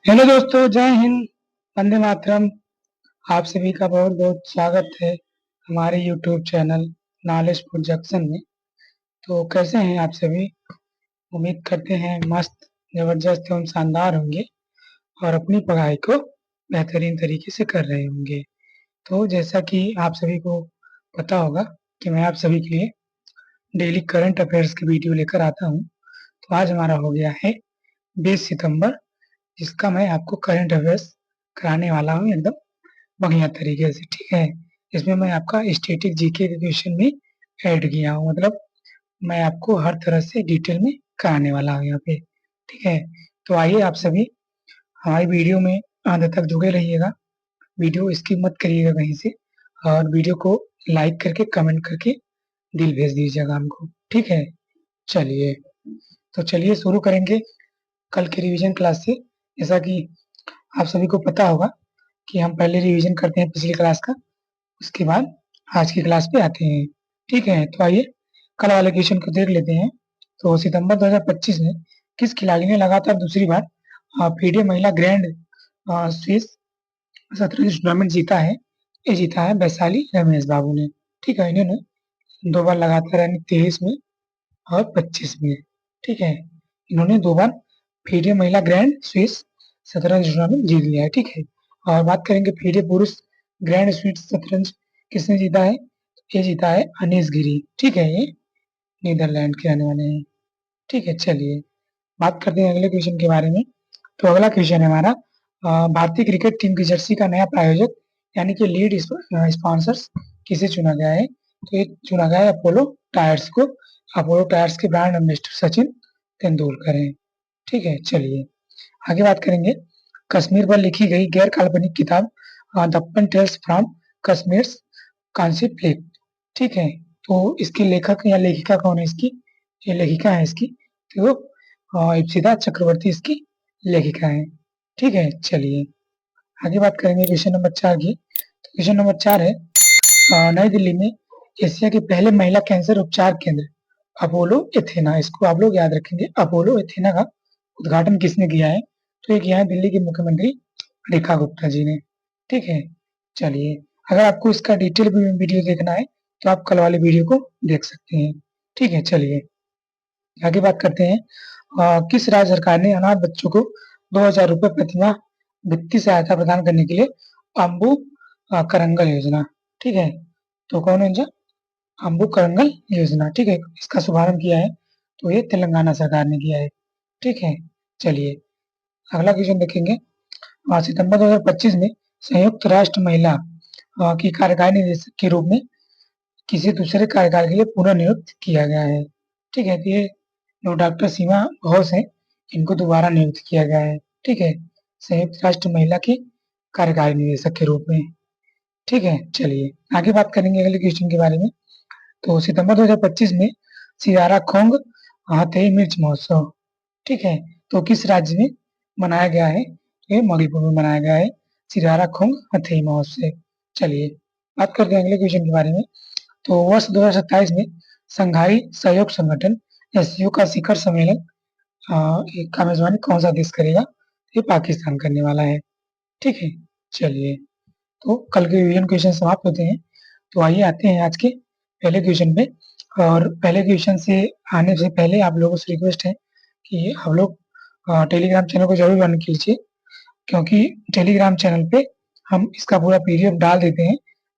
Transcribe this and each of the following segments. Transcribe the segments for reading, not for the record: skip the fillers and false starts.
Hello दोस्तों, जय हिंद, वंदे मातरम। आप सभी का बहुत बहुत स्वागत है हमारे YouTube channel knowledge food junction में। तो कैसे हैं आप सभी? उम्मीद करते हैं मस्त, जबरदस्त एवं शानदार होंगे और अपनी पढ़ाई को बेहतरीन तरीके से कर रहे होंगे। तो जैसा कि आप सभी को पता होगा कि मैं आप सभी के लिए डेली करंट अफेयर्स की वीडियो लेकर आता हूँ। तो आज हमारा हो गया है 20 सितंबर, जिसका मैं आपको करंट अफेयर्स कराने वाला हूँ एकदम बढ़िया तरीके से। ठीक है, इसमें मैं आपका स्टैटिक जीके के क्वेश्चन भी ऐड किया हूँ, मतलब मैं आपको हर तरह से डिटेल में कराने वाला हूँ यहाँ पे। ठीक है, तो आइए आप सभी हमारी वीडियो में अंत तक जुड़े रहिएगा। वीडियो स्किप मत करिएगा कहीं से, और वीडियो को लाइक करके कमेंट करके दिल भेज दीजिएगा हमको। ठीक है, चलिए, तो चलिए शुरू करेंगे कल के रिवीजन क्लास से। जैसा कि आप सभी को पता होगा कि हम पहले रिवीजन करते हैं पिछली क्लास का, उसके बाद आज की क्लास पे आते हैं। ठीक है, तो आइए कल वाले क्वेश्चन को देख लेते हैं। तो सितंबर 2025 में किस खिलाड़ी ने लगातार दूसरी बार फीडे महिला ग्रैंड स्विस शतरंज टूर्नामेंट जीता है? ये जीता है वैशाली रमेश बाबू ने। ठीक है, इन्होंने दो बार लगातार यानी 23 में और 25 में। ठीक है, इन्होंने दो बार फीडे महिला ग्रैंड स्विस शतरंज टूर्नामेंट जीत लिया है। ठीक है, और बात करेंगे फीडे पुरुष ग्रैंड स्विस शतरंज किसने जीता है? ये जीता है अनीस गिरी। ठीक है, ये नीदरलैंड के रहने वाले हैं। ठीक है, चलिए बात करते हैं अगले क्वेश्चन के बारे में। तो अगला क्वेश्चन है हमारा, भारतीय क्रिकेट टीम की जर्सी का नया प्रायोजक यानी कि लीड स्पॉन्सर्स किसे चुना गया है? तो ये चुना गया है अपोलो टायर्स को। अपोलो टायर्स के ब्रांड एम्बेसडर सचिन तेंदुलकर हैं। ठीक है, चलिए आगे बात करेंगे। कश्मीर पर लिखी गई गैर काल्पनिक किताब दप्पन tales from Kashmir Kansi flip. ठीक है, तो इसकी लेखक या लेखिका कौन है इसकी? ये लेखिका है इसकी, तो इप्सिता चक्रवर्ती इसकी लेखिका है। ठीक है, चलिए आगे बात करेंगे क्वेश्चन नंबर 4 की। तो क्वेश्चन नंबर 4 है, नई दिल्ली में एशिया के पहले महिला कैंसर उपचार केंद्र अपोलो एथेना, इसको आप लोग याद रखेंगे, अपोलो एथेना का उद्घाटन किसने किया है? तो ये किया है दिल्ली के मुख्यमंत्री रेखा गुप्ता जी ने। ठीक है, चलिए अगर आपको इसका डिटेल वीडियो देखना है तो आप कल वाले वीडियो को देख सकते हैं। ठीक है, चलिए आगे बात करते हैं। किस राज्य सरकार ने अनाथ बच्चों को 2,000 रुपये प्रतिमाह वित्तीय सहायता प्रदान करने के लिए अम्बू करंगल योजना? ठीक है, तो कौन है जो अम्बू करंगल योजना? ठीक है, इसका शुभारंभ किया है तो ये तेलंगाना सरकार ने किया है। ठीक है, चलिए अगला क्वेश्चन देखेंगे। सितंबर 2025 में संयुक्त राष्ट्र महिला की कार्यकारी निदेशक के रूप में किसी दूसरे कार्यकाल के लिए पुनः नियुक्त किया गया है? ठीक है, तो ये जो डॉक्टर सीमा घोष है, इनको दोबारा नियुक्त किया गया है। ठीक है, संयुक्त राष्ट्र महिला की कार्यकारी निदेशक के रूप में। ठीक है, चलिए आगे बात करेंगे अगले क्वेश्चन के बारे में। तो सितंबर 2025 में सिरारा खोंग हाथई मिर्च महोत्सव, ठीक है, तो किस राज्य में मनाया गया है? तो ये मणिपुर में मनाया गया है सिरारा खोंग हथई महोत्सव। चलिए बात करते हैं अगले क्वेश्चन के बारे में। तो वर्ष 2027 में संघाई सहयोग संगठन एससीओ का शिखर सम्मेलन का मेजबानी कौन सा देश करेगा? ये पाकिस्तान करने वाला है। ठीक है, चलिए तो कल के रिवीजन क्वेश्चन समाप्त होते हैं। तो आइए आते हैं आज के पहले क्वेश्चन पे। और पहले क्वेश्चन से आने से पहले आप लोगों से रिक्वेस्ट है कि आप लोग टेलीग्राम चैनल को जरूर ज्वाइन कीजिए, क्योंकि टेलीग्राम चैनल पे हम इसका पूरा पीडीएफ डाल देते हैं।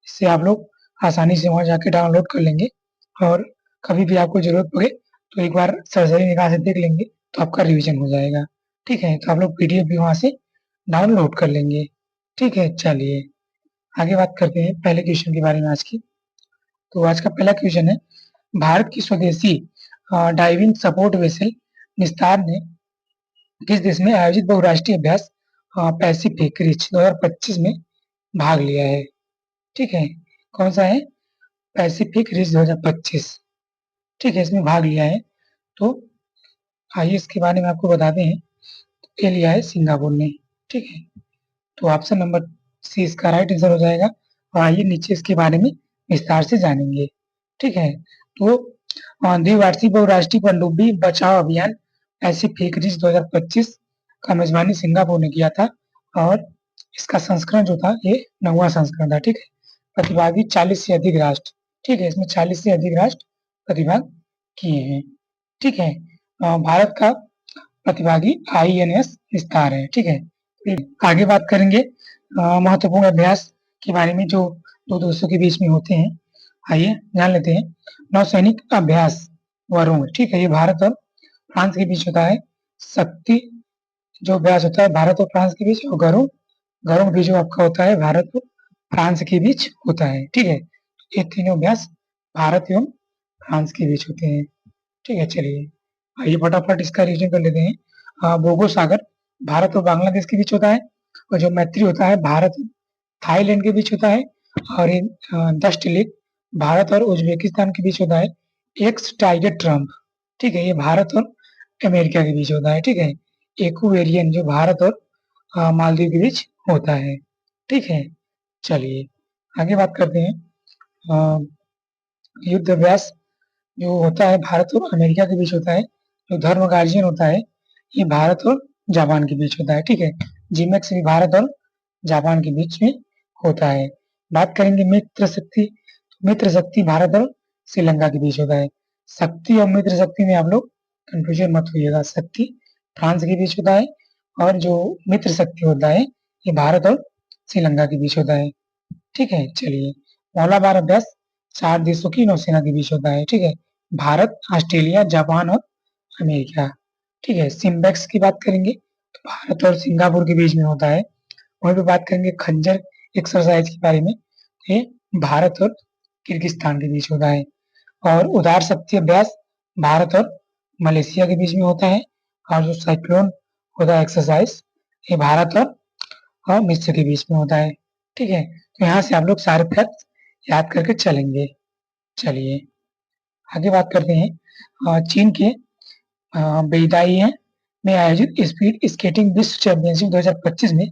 इससे आप लोग आसानी से वहां जाके डाउनलोड कर लेंगे, और कभी भी आपको जरूरत पड़े तो एक बार सरसरी निगाह से देख लेंगे तो आपका रिवीजन हो जाएगा। ठीक है, तो आप लोग पीडीएफ भी वहां से डाउनलोड कर लेंगे। ठीक है, चलिए आगे बात करते हैं पहले क्वेश्चन के बारे में आज की। तो आज का पहला क्वेश्चन है, भारत की स्वदेशी डाइविंग सपोर्ट वेसल निस्तार ने किस देश में आयोजित बहुराष्ट्रीय अभ्यास पैसिफिक रिच 2025 में भाग लिया है? ठीक है, कौन सा है? Pacific rich 2025। ठीक है, इसमें भाग लिया है। तो आइए इसके बारे में आपको बताते हैं। ये लिया है सिंगापुर ने। ठीक है, तो ऑप्शन नंबर सी इसका राइट आंसर हो जाएगा। और आइए नीचे इसके बारे में विस्तार से जानेंगे। ठीक है, तो द्विवार्षिक बहुराष्ट्रीय पनडुब्बी बचाओ अभियान पैसिफिक रिच 2025 का मेजबानी सिंगापुर ने किया था और इसका संस्करण जो था ये 9वां संस्करण था। ठीक है, प्रतिभागी 40 से अधिक राष्ट्र, ठीक है, इसमें 40 से अधिक राष्ट्र प्रतिभाग किए हैं। ठीक है, भारत का प्रतिभागी INS विस्तार है। ठीक है, आगे बात करेंगे महत्वपूर्ण अभ्यास के बारे में जो दो देशों के बीच में होते हैं। आइए जान लेते हैं। नौसैनिक अभ्यास वरुण, ठीक है, ये भारत और फ्रांस के बीच होता है। शक्ति जो अभ्यास होता है भारत और फ्रांस के बीच, और गरुड़ गरुड़ भी जो आपका होता है भारत और फ्रांस के बीच होता है। ठीक है, ये तीनों अभ्यास भारत एवं फ्रांस के बीच होते हैं। ठीक है, चलिए आइए फटाफट इसका रिविजन कर लेते हैं। बोगो सागर भारत और बांग्लादेश के बीच होता है, और जो मैत्री होता है भारत थाईलैंड के बीच होता है, और ये डस्ट लेक भारत और उज्बेकिस्तान के बीच होता है। एक्स टाइगर ट्रम्प, ठीक है, ये भारत और अमेरिका के बीच होता है। ठीक है, एक्वेरियन जो भारत और मालदीव के बीच होता है। ठीक है, चलिए आगे बात करते हैं। अ, युद्ध अभ्यास जो होता है भारत और अमेरिका के बीच होता है। जो धर्म गार्जियन होता है ये भारत और जापान के बीच होता है। ठीक है, जिमेक्स भी भारत और जापान के बीच में होता है। बात करेंगे मित्र शक्ति भारत और श्रीलंका के बीच होता है। शक्ति और मित्र शक्ति में आप लोग कंफ्यूजन मत होइएगा। शक्ति फ्रांस के बीच होता है, और जो मित्र शक्ति होता है ये भारत और श्रीलंका के बीच होता है। ठीक है, चलिए मौलाबार अभ्यास 4 देशों की नौसेना के बीच होता है। ठीक है, भारत, ऑस्ट्रेलिया, जापान और अमेरिका। ठीक है, सिम्बेक्स की बात करेंगे तो भारत और सिंगापुर के बीच में होता है। वहीं पे बात करेंगे खंजर एक्सरसाइज के बारे में, ये भारत और किर्गिस्तान के बीच होता है। और उदार शक्ति अभ्यास भारत और मलेशिया के बीच में होता है। और जो साइक्लोन होता है एक्सरसाइज ये भारत और मिस्र के बीच में होता है। ठीक है, तो यहाँ से आप लोग सारे फैक्ट याद करके चलेंगे। चलिए आगे बात करते हैं। चीन के बेइदाई में आयोजित स्पीड स्केटिंग विश्व चैंपियनशिप 2025 में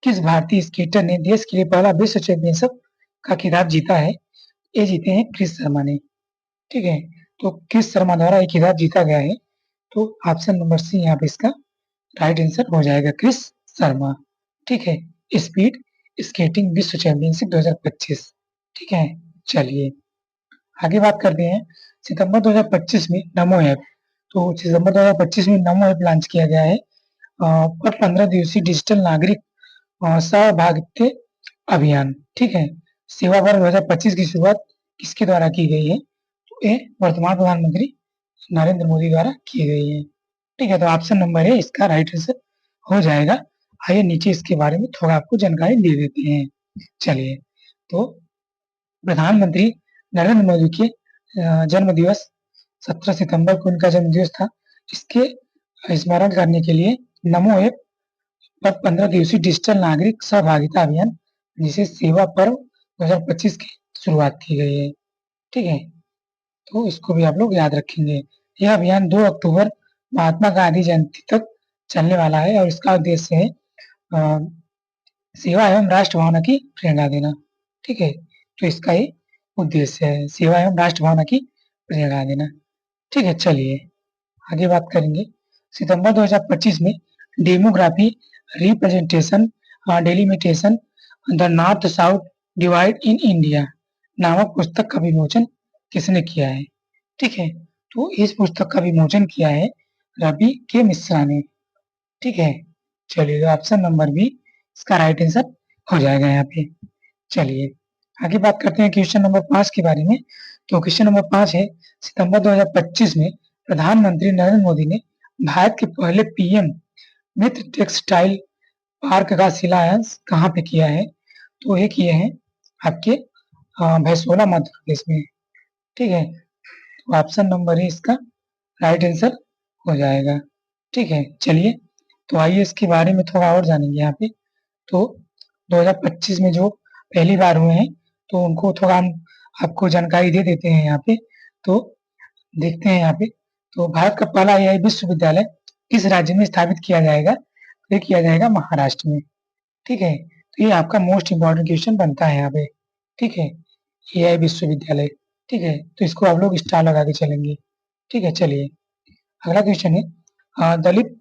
किस भारतीय स्केटर ने देश के लिए पहला विश्व चैंपियनशिप का खिताब जीता है? ये जीते हैं क्रिस शर्मा ने। ठीक है, तो क्रिस शर्मा द्वारा ये खिताब जीता गया है। तो ऑप्शन नंबर सी यहाँ पे इसका राइट आंसर हो जाएगा, क्रिस शर्मा। ठीक है, स्पीड स्केटिंग विश्व चैंपियनशिप 2025। ठीक है, चलिए आगे बात करते हैं। सितंबर 2025 में नमो ऐप, तो सितंबर 2025 में नमो ऐप लॉन्च किया गया है पर 15 दिवसीय डिजिटल नागरिक सहभागित्व अभियान। ठीक है, सेवा वर्ष 2025 की शुरुआत किसके द्वारा की गई है? तो ये वर्तमान प्रधानमंत्री नरेंद्र मोदी द्वारा की गई है। ठीक है, तो ऑप्शन नंबर है इसका राइट आंसर हो जाएगा। आइए नीचे इसके बारे में थोड़ा आपको जानकारी दे देते हैं। चलिए, तो प्रधानमंत्री नरेंद्र मोदी के जन्म दिवस 17 सितंबर को उनका जन्म दिवस था। इसके स्मरण करने के लिए नमो ऐप पर 15 दिवसीय डिजिटल नागरिक सहभागिता अभियान जिसे सेवा पर्व 2025 की शुरुआत की गई है। ठीक है, तो इसको भी आप लोग याद रखेंगे। यह अभियान 2 अक्टूबर महात्मा गांधी जयंती तक चलने वाला है, और इसका उद्देश्य है सेवा एवं राष्ट्र भावना की प्रेरणा देना। ठीक है, तो इसका ये उद्देश्य है, सेवा एवं राष्ट्र भावना की प्रेरणा देना। ठीक है, चलिए आगे बात करेंगे। सितंबर 2025 में demography representation delimitation the north south divide in India नामक पुस्तक का विमोचन किसने किया है? ठीक है, तो इस पुस्तक का विमोचन किया है रवि के मिश्रा ने। ठीक है, चलिए ऑप्शन नंबर बी इसका राइट आंसर हो जाएगा यहाँ पे। चलिए आगे बात करते हैं क्वेश्चन नंबर 5 के बारे में। तो क्वेश्चन नंबर 5 है, सितंबर 2025 में प्रधानमंत्री नरेंद्र मोदी ने भारत के पहले पीएम मित्र टेक्सटाइल पार्क का शिलान्यास कहाँ पे किया है? तो ये किए हैं आपके भैसोला मध्य प्रदेश में। ठीक है, तो ऑप्शन नंबर है इसका राइट आंसर हो जाएगा। ठीक है, चलिए तो आइए इसके बारे में थोड़ा और जानेंगे यहाँ पे। तो 2025 में जो पहली बार हुए हैं तो उनको थोड़ा हम आपको जानकारी दे देते हैं यहाँ पे। तो देखते हैं यहाँ पे, तो भारत का पहला एआई विश्वविद्यालय किस राज्य में स्थापित किया जाएगा? तो ये किया जाएगा महाराष्ट्र में। ठीक है, तो ये आपका मोस्ट इम्पोर्टेंट क्वेश्चन बनता है यहाँ पे। ठीक है, एआई विश्वविद्यालय। ठीक है, तो इसको आप लोग स्टार लगा के चलेंगे। ठीक है, चलिए अगला क्वेश्चन है, दलित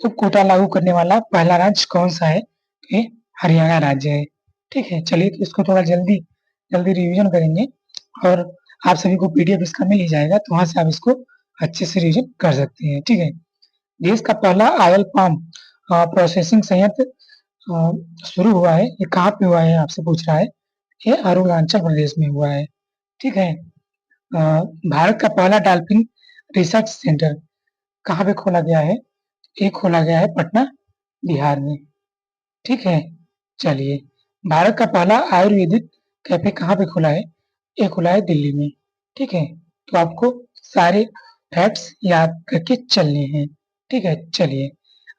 कोटा लागू करने वाला पहला राज्य कौन सा है? ये हरियाणा राज्य है। ठीक है, चलिए तो इसको थोड़ा जल्दी जल्दी रिवीजन करेंगे और आप सभी को पीडीएफ इसका मिल ही जाएगा, तो वहां से आप इसको अच्छे से रिवीजन कर सकते हैं। ठीक है, देश का पहला ऑयल पाम प्रोसेसिंग संयंत्र शुरू हुआ है, ये कहाँ पे हुआ है आपसे पूछ रहा है, ये अरुणाचल प्रदेश में हुआ है। ठीक है, भारत का पहला डॉल्फिन रिसर्च सेंटर कहाँ पे खोला गया है? ये खोला गया है पटना, बिहार में। ठीक है, चलिए, भारत का पहला आयुर्वेदिक कैफे कहाँ पे खुला है? ये खुला है दिल्ली में। ठीक है, तो आपको सारे फैक्ट्स याद करके चलने हैं। ठीक है, चलिए,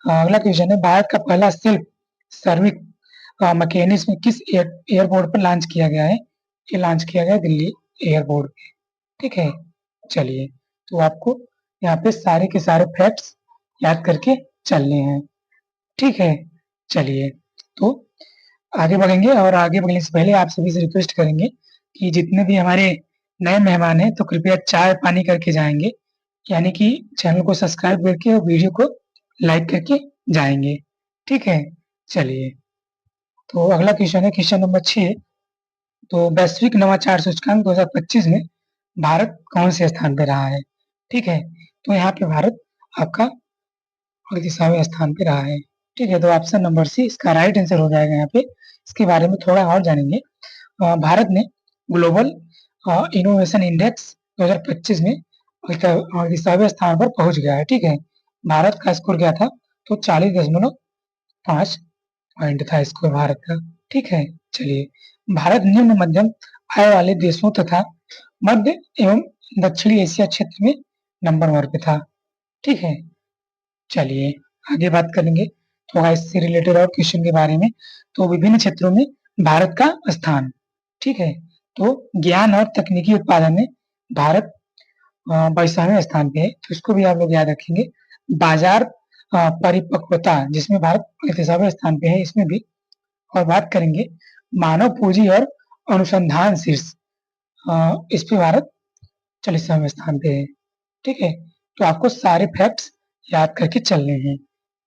अगला क्वेश्चन है, भारत का पहला सेल्फ सर्विस मैकेनिज्म किस एयरपोर्ट पर लॉन्च किया गया है? ये लॉन्च किया गया है दिल्ली एयरपोर्ट पे। ठीक है, चलिए, तो आपको यहाँ पे सारे के सारे फैक्ट्स याद करके चलने हैं। ठीक है, चलिए, तो आगे बढ़ेंगे और आगे बढ़ने से पहले आप सभी से रिक्वेस्ट करेंगे कि जितने भी हमारे नए मेहमान हैं तो कृपया चाय पानी करके जाएंगे, यानी कि चैनल को सब्सक्राइब करके और वीडियो को लाइक करके जाएंगे। ठीक है, चलिए, तो अगला क्वेश्चन है क्वेश्चन नंबर 6। तो वैश्विक नवाचार सूचकांक 2025 में भारत कौन से स्थान पे रहा है? ठीक है, तो यहाँ पे भारत आपका 38वें स्थान पे रहा है। ठीक है, तो ऑप्शन नंबर सी इसका राइट आंसर हो जाएगा। यहाँ पे इसके बारे में थोड़ा और जानेंगे। भारत ने ग्लोबल इनोवेशन इंडेक्स 2025 में 38वें स्थान पर पहुंच गया है। ठीक है, भारत का स्कोर क्या था? तो 40.5 पॉइंट था स्कोर भारत का। ठीक है, चलिए, भारत निम्न मध्यम आय वाले देशों तथा मध्य एवं दक्षिणी एशिया क्षेत्र में नंबर 1 पे था। ठीक है, चलिए, आगे बात करेंगे थोड़ा इससे रिलेटेड और क्वेश्चन के बारे में। तो विभिन्न क्षेत्रों में भारत का स्थान। ठीक है, तो ज्ञान और तकनीकी उत्पादन में भारत 22वें स्थान पे है, तो इसको भी आप लोग याद रखेंगे। बाजार परिपक्वता जिसमें भारत 35वें स्थान पे है, इसमें भी। और बात करेंगे मानव पूंजी और अनुसंधान शीर्ष, इस पे भारत 40वें स्थान पे है। ठीक है, तो आपको सारे फैक्ट्स याद करके चलने हैं।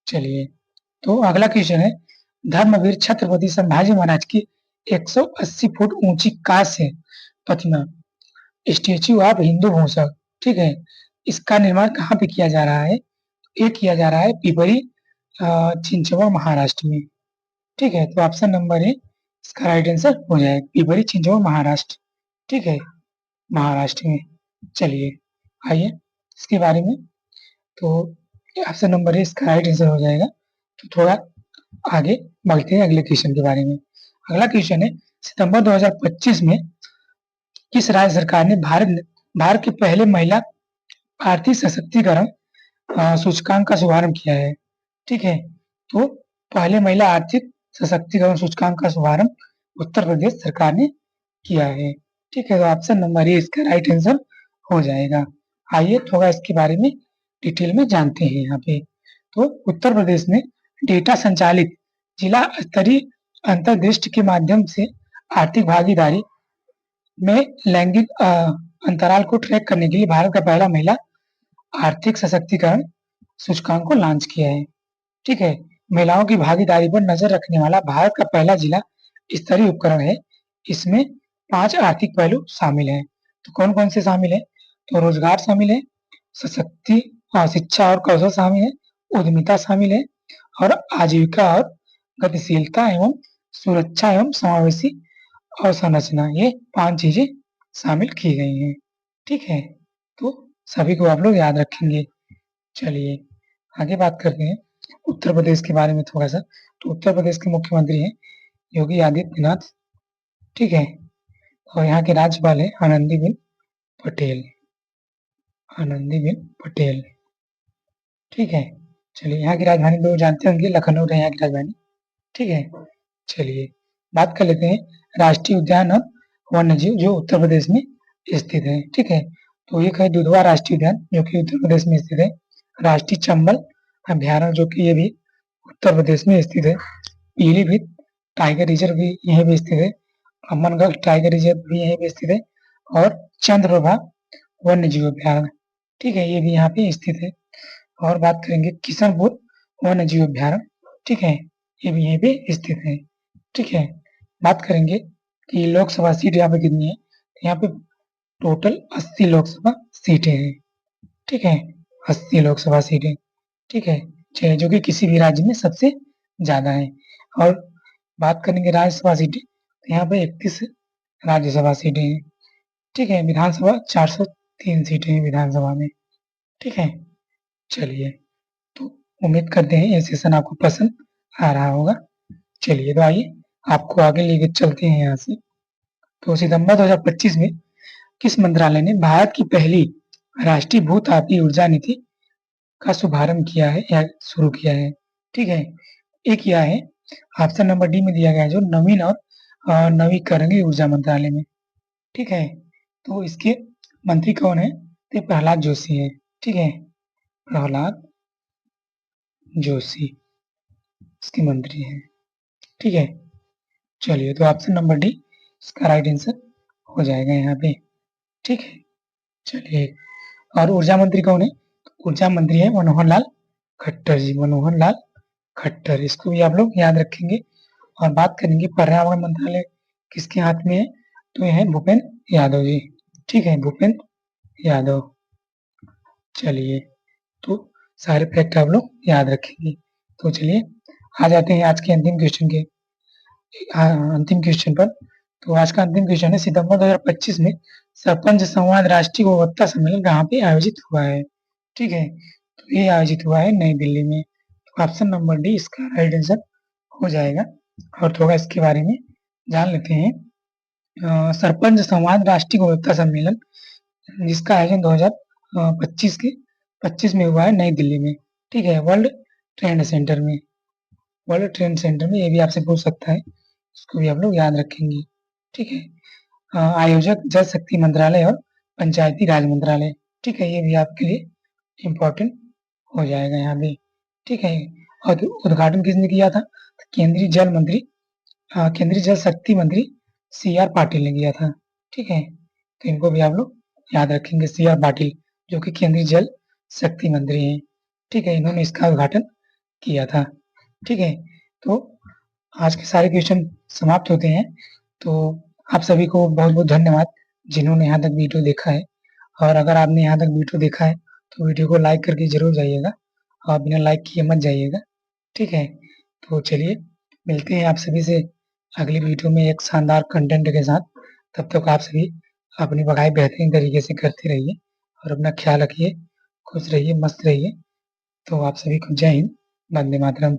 चलिए, तो अगला क्वेश्चन है, धर्मवीर छत्रपति संभाजी महाराज की 180 फुट ऊंची कांस्य प्रतिमा स्टेच्यू ऑफ हिंदू भूषण, ठीक है, इसका निर्माण कहाँ पे किया जा रहा है? ये किया जा रहा है पिपरी चिंचवड़ महाराष्ट्र में। ठीक है, तो ऑप्शन नंबर ए इसका राइट आंसर हो जाएगा, पिपरी चिंचवड़ महाराष्ट्र। ठीक है, महाराष्ट्र में। चलिए, आइए इसके बारे में, तो ऑप्शन नंबर ए इसका राइट आंसर हो जाएगा। तो थोड़ा आगे बढ़ते हैं अगले क्वेश्चन के बारे में। अगला क्वेश्चन है, सितंबर 2025 में किस राज्य सरकार ने भारत के पहले महिला आर्थिक सशक्तिकरण सूचकांक का शुभारंभ किया है? ठीक है, तो पहले महिला आर्थिक सशक्तिकरण सूचकांक का शुभारंभ उत्तर प्रदेश सरकार ने किया है। ठीक है, तो ऑप्शन नंबर ए इसका राइट आंसर हो जाएगा। आइए थोड़ा इसके बारे में डिटेल में जानते हैं। यहाँ पे तो उत्तर प्रदेश में डेटा संचालित जिला स्तरीय अंतर्दृष्टि के माध्यम से आर्थिक भागीदारी में लैंगिक अंतराल को ट्रैक करने के लिए भारत का पहला महिला आर्थिक सशक्तिकरण सूचकांक को लॉन्च किया है। ठीक है, महिलाओं की भागीदारी पर नजर रखने वाला भारत का पहला जिला स्तरीय उपकरण है। इसमें 5 आर्थिक पहलू शामिल हैं। तो कौन कौन से शामिल है? तो रोजगार शामिल है, सशक्ति शिक्षा और कौशल शामिल है, उद्यमिता शामिल है, और आजीविका और गतिशीलता एवं सुरक्षा एवं समावेशी अवसंरचना, ये 5 चीजें शामिल की गई हैं। ठीक है, तो सभी को आप लोग याद रखेंगे। चलिए, आगे बात करते हैं उत्तर प्रदेश के बारे में थोड़ा सा। तो उत्तर प्रदेश के मुख्यमंत्री हैं योगी आदित्यनाथ। ठीक है, और यहाँ के राज्यपाल है आनंदीबेन पटेल। आनंदीबेन पटेल। ठीक है, चलिए, यहाँ की राजधानी लोग जानते होंगे, लखनऊ है यहाँ की राजधानी। ठीक है, चलिए बात कर लेते हैं राष्ट्रीय उद्यान और वन्य जीव जो उत्तर प्रदेश में स्थित है। ठीक है, तो एक है दुधवा राष्ट्रीय उद्यान जो कि उत्तर प्रदेश में स्थित है, राष्ट्रीय चंबल अभ्यारण्य जो कि ये भी उत्तर प्रदेश में स्थित है, पीलीभीत टाइगर रिजर्व भी यहीं पे स्थित है, अमनगढ़ टाइगर रिजर्व भी यहीं पे स्थित है, और चंद्रप्रभा वन्य जीव अभ्यारण्य, ठीक है, ये भी यहाँ पे स्थित है। और बात करेंगे किशनपुर वन्य जीव अभ्यारण्य, ठीक है, ये भी यहीं पे स्थित है, ठीक है। बात करेंगे कि लोकसभा सीट यहाँ पे कितनी है, यहाँ पे टोटल 80 लोकसभा सीटें हैं, ठीक है, 80 लोकसभा सीटें, ठीक है, जो कि किसी भी राज्य में सबसे ज्यादा है। और बात करेंगे राज्यसभा सीटें, तो यहाँ पे 31 राज्यसभा सीटें हैं, ठीक है। विधानसभा 403 सीटें हैं विधानसभा में, ठीक है। चलिए, तो उम्मीद करते हैं ये सेशन आपको पसंद आ रहा होगा। चलिए, तो आइए आपको आगे लेके चलते हैं यहाँ से। तो सितंबर 2025 में किस मंत्रालय ने भारत की पहली राष्ट्रीय भू-तापीय ऊर्जा नीति का शुभारंभ किया है या शुरू किया है, ठीक है। एक यह है, ऑप्शन नंबर डी में दिया गया है, जो नवीन और नवीकरणीय ऊर्जा मंत्रालय में, ठीक है। तो इसके मंत्री कौन है, तो प्रहलाद जोशी है, ठीक है, प्रहलाद जोशी इसके मंत्री हैं, ठीक है। चलिए, तो ऑप्शन नंबर डी इसका राइट आंसर हो जाएगा यहाँ पे, ठीक है। चलिए, और ऊर्जा मंत्री कौन है, तो ऊर्जा मंत्री है मनोहर लाल खट्टर जी, मनोहर लाल खट्टर, इसको भी आप लोग याद रखेंगे। और बात करेंगे पर्यावरण मंत्रालय किसके हाथ में है, तो यह है भूपेंद्र यादव जी, ठीक है, भूपेंद्र यादव। चलिए, तो सारे फैक्ट आप लोग याद रखेंगे। तो चलिए आ जाते हैं आज के अंतिम क्वेश्चन के अंतिम क्वेश्चन पर। तो आज का अंतिम क्वेश्चन है, सितंबर 2025 में सरपंच संवाद राष्ट्रीय गुणवत्ता सम्मेलन कहाँ पे आयोजित हुआ है, ठीक है। तो ये आयोजित हुआ है नई दिल्ली में। तो ऑप्शन नंबर डी इसका राइट आंसर हो जाएगा। और थोड़ा इसके बारे में जान लेते हैं। सरपंच संवाद राष्ट्रीय गुणवत्ता सम्मेलन जिसका आयोजन 2025 में हुआ है नई दिल्ली में, ठीक है, वर्ल्ड ट्रेड सेंटर में, वर्ल्ड ट्रेड सेंटर में। ये भी आपसे पूछ सकता है, इसको भी आप लोग याद रखेंगे, ठीक है। आयोजक जल शक्ति मंत्रालय और पंचायती राज मंत्रालय, ठीक है, ये भी आपके लिए इम्पोर्टेंट हो जाएगा यहाँ पे, ठीक है। और उद्घाटन किसने किया था, केंद्रीय जल मंत्री केंद्रीय जल शक्ति मंत्री सी आर पाटिल ने किया था, ठीक है। तो इनको भी आप लोग याद रखेंगे, सी आर पाटिल जो कि केंद्रीय जल शक्ति मंत्री हैं, ठीक है, इन्होंने इसका उद्घाटन किया था, ठीक है। तो आज के सारे क्वेश्चन समाप्त होते हैं। तो आप सभी को बहुत बहुत धन्यवाद जिन्होंने यहाँ तक वीडियो देखा है। और अगर आपने यहाँ तक वीडियो देखा है तो वीडियो को लाइक करके जरूर जाइएगा, और बिना लाइक किए मत जाइएगा, ठीक है। तो चलिए मिलते हैं आप सभी से अगली वीडियो में एक शानदार कंटेंट के साथ। तब तक आप सभी अपनी पढ़ाई बेहतरीन तरीके से करते रहिए और अपना ख्याल रखिए, खुश रहिए, मस्त रहिए। तो आप सभी को जय हिंद, वंदे मातरम।